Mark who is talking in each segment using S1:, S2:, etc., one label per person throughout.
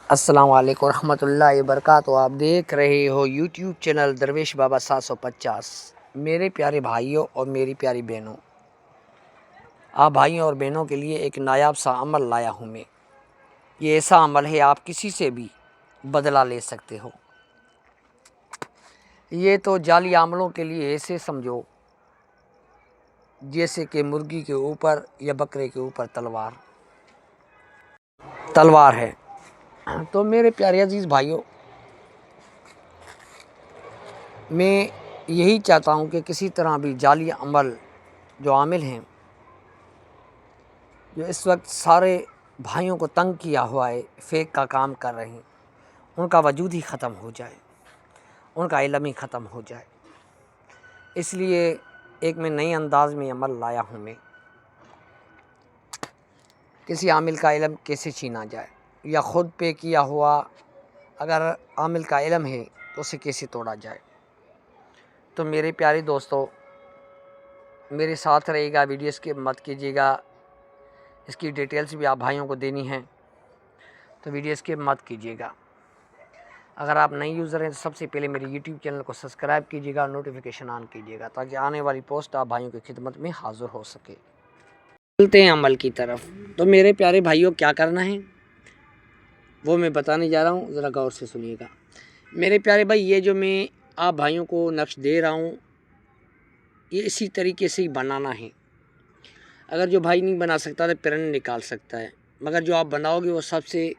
S1: السلام علیکم ورحمۃ اللہ وبرکاتہ۔ آپ دیکھ رہے ہو یوٹیوب چینل درویش بابا 750۔ میرے پیارے بھائیوں اور میری پیاری بہنوں، آپ بھائیوں اور بہنوں کے لیے ایک نایاب سا عمل لایا ہوں میں۔ یہ ایسا عمل ہے آپ کسی سے بھی بدلہ لے سکتے ہو۔ یہ تو جعلی عملوں کے لیے ایسے سمجھو جیسے کہ مرغی کے اوپر یا بکرے کے اوپر تلوار ہے۔ تو میرے پیارے عزیز بھائیوں، میں یہی چاہتا ہوں کہ کسی طرح بھی جعلی عمل جو عامل ہیں، جو اس وقت سارے بھائیوں کو تنگ کیا ہوا ہے، فیک کا کام کر رہے ہیں، ان کا وجود ہی ختم ہو جائے، ان کا علم ہی ختم ہو جائے۔ اس لیے ایک میں نئے انداز میں عمل لایا ہوں میں۔ کسی عامل کا علم کیسے چھینا جائے، یا خود پہ کیا ہوا اگر عامل کا علم ہے تو اسے کیسے توڑا جائے۔ تو میرے پیارے دوستو، میرے ساتھ رہے گا، ویڈیو اسکپ مت کیجیے گا۔ اس کی ڈیٹیلز بھی آپ بھائیوں کو دینی ہیں، تو ویڈیو اسکپ مت کیجیے گا۔ اگر آپ نئے یوزر ہیں تو سب سے پہلے میرے یوٹیوب چینل کو سبسکرائب کیجیے گا، نوٹیفیکیشن آن کیجیے گا، تاکہ آنے والی پوسٹ آپ بھائیوں کی خدمت میں حاضر ہو سکے۔ چلتے ہیں عمل کی طرف۔ تو میرے پیارے بھائیوں، کیا کرنا ہے وہ میں بتانے جا رہا ہوں، ذرا غور سے سنیے گا۔ میرے پیارے بھائی، یہ جو میں آپ بھائیوں کو نقش دے رہا ہوں، یہ اسی طریقے سے ہی بنانا ہے۔ اگر جو بھائی نہیں بنا سکتا تو پرنٹ نکال سکتا ہے، مگر جو آپ بناؤ گے وہ سب سے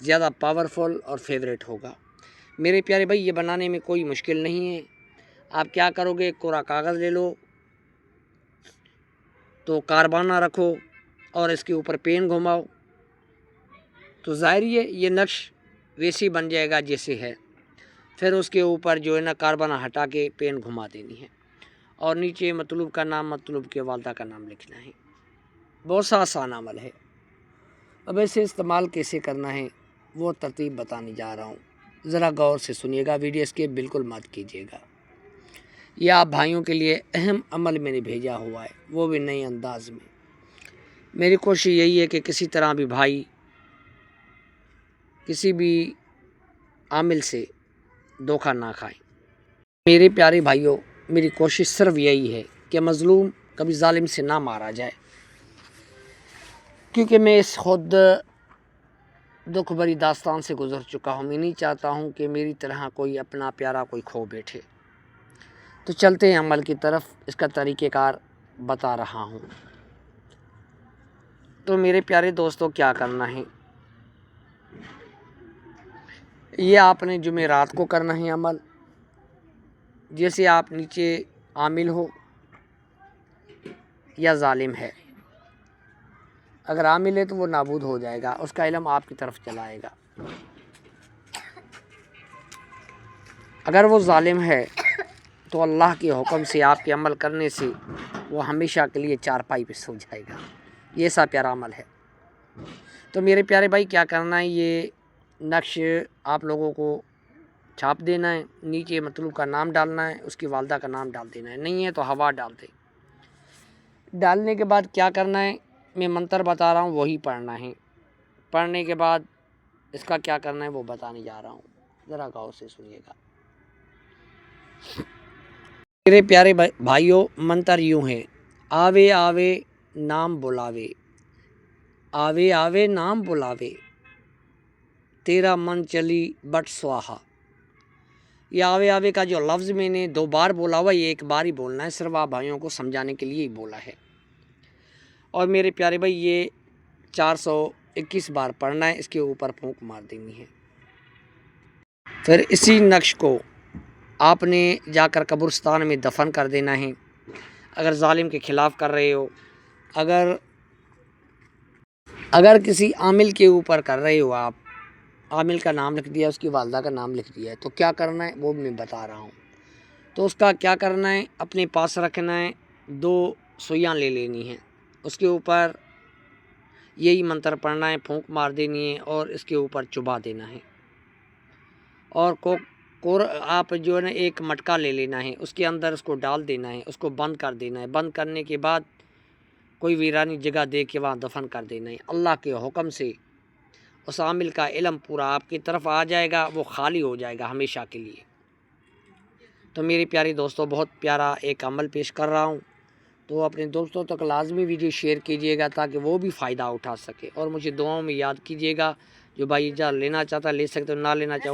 S1: زیادہ پاورفل اور فیوریٹ ہوگا۔ میرے پیارے بھائی، یہ بنانے میں کوئی مشکل نہیں ہے۔ آپ کیا کرو گے، کوڑا کاغذ لے لو، تو کاربانہ رکھو اور اس کے اوپر پین گھماؤ، تو ظاہر یہ نقش ویسے بن جائے گا جیسے ہے۔ پھر اس کے اوپر جو ہے نا کاربانہ ہٹا کے پین گھما دینی ہے، اور نیچے مطلوب کا نام، مطلوب کے والدہ کا نام لکھنا ہے۔ بہت سا آسان عمل ہے۔ اب اسے استعمال کیسے کرنا ہے وہ ترتیب بتانے جا رہا ہوں، ذرا غور سے سنیے گا، ویڈیو اسکپ بالکل مت کیجیے گا۔ یہ آپ بھائیوں کے لیے اہم عمل میں نے بھیجا ہوا ہے، وہ بھی نئے انداز میں۔ میری کوشش یہی ہے کہ کسی طرح بھی بھائی کسی بھی عامل سے دھوکہ نہ کھائیں۔ میرے پیارے بھائیوں، میری کوشش صرف یہی ہے کہ مظلوم کبھی ظالم سے نہ مارا جائے، کیونکہ میں اس خود دکھ بھری داستان سے گزر چکا ہوں۔ میں نہیں چاہتا ہوں کہ میری طرح کوئی اپنا پیارا کوئی کھو بیٹھے۔ تو چلتے ہیں عمل کی طرف، اس کا طریقہ کار بتا رہا ہوں۔ تو میرے پیارے دوستوں، کیا کرنا ہے، یہ آپ نے جمعرات کو کرنا ہے عمل۔ جیسے آپ نیچے عامل ہو یا ظالم ہے، اگر عامل ہے تو وہ نابود ہو جائے گا، اس کا علم آپ کی طرف چلائے گا۔ اگر وہ ظالم ہے تو اللہ کے حکم سے آپ کے عمل کرنے سے وہ ہمیشہ کے لیے چارپائی پہ سو جائے گا۔ یہ ایسا پیارا عمل ہے۔ تو میرے پیارے بھائی، کیا کرنا ہے، یہ نقش آپ لوگوں کو چھاپ دینا ہے، نیچے مطلوب کا نام ڈالنا ہے، اس کی والدہ کا نام ڈال دینا ہے، نہیں ہے تو ہوا ڈال دیں۔ ڈالنے کے بعد کیا کرنا ہے، میں منتر بتا رہا ہوں وہی پڑھنا ہے۔ پڑھنے کے بعد اس کا کیا کرنا ہے وہ بتانے جا رہا ہوں، ذرا غور سے سنیے گا۔ میرے پیارے بھائیوں، منتر یوں ہے: آوے آوے نام بلاوے، آوے آوے نام بلاوے، تیرا من چلی بٹ سواہا۔ یہ آوے آوے کا جو لفظ میں نے 2 بار بولا ہوا، یہ 1 بار ہی بولنا ہے، صرف آپ بھائیوں کو سمجھانے کے لیے ہی بولا ہے۔ اور میرے پیارے بھائی، یہ 421 بار پڑھنا ہے، اس کے اوپر پھونک مار دینی ہے۔ پھر اسی نقش کو آپ نے جا کر قبرستان میں دفن کر دینا ہے۔ اگر ظالم کے خلاف کر رہے ہو، اگر کسی عامل کے اوپر کر رہے ہو، آپ عامل کا نام لکھ دیا، اس کی والدہ کا نام لکھ دیا ہے، تو کیا کرنا ہے وہ میں بتا رہا ہوں۔ تو اس کا کیا کرنا ہے، اپنے پاس رکھنا ہے، 2 سوئیاں لے لینی ہیں، اس کے اوپر یہی منتر پڑھنا ہے، پھونک مار دینی ہے، اور اس کے اوپر چبا دینا ہے۔ اور آپ جو ہے نا ایک مٹکا لے لینا ہے، اس کے اندر اس کو ڈال دینا ہے، اس کو بند کر دینا ہے۔ بند کرنے کے بعد کوئی ویرانی جگہ دے کے وہاں دفن کر دینا ہے۔ اللہ کے حکم سے اس عامل کا علم پورا آپ کی طرف آ جائے گا، وہ خالی ہو جائے گا ہمیشہ کے لیے۔ تو میری پیاری دوستوں، بہت پیارا ایک عمل پیش کر رہا ہوں، تو اپنے دوستوں تک لازمی ویڈیو شیئر کیجیے گا تاکہ وہ بھی فائدہ اٹھا سکے، اور مجھے دعاؤں میں یاد کیجیے گا۔ جو بھائی جان لینا چاہتا ہے لے سکتے ہو، نہ لینا چاہو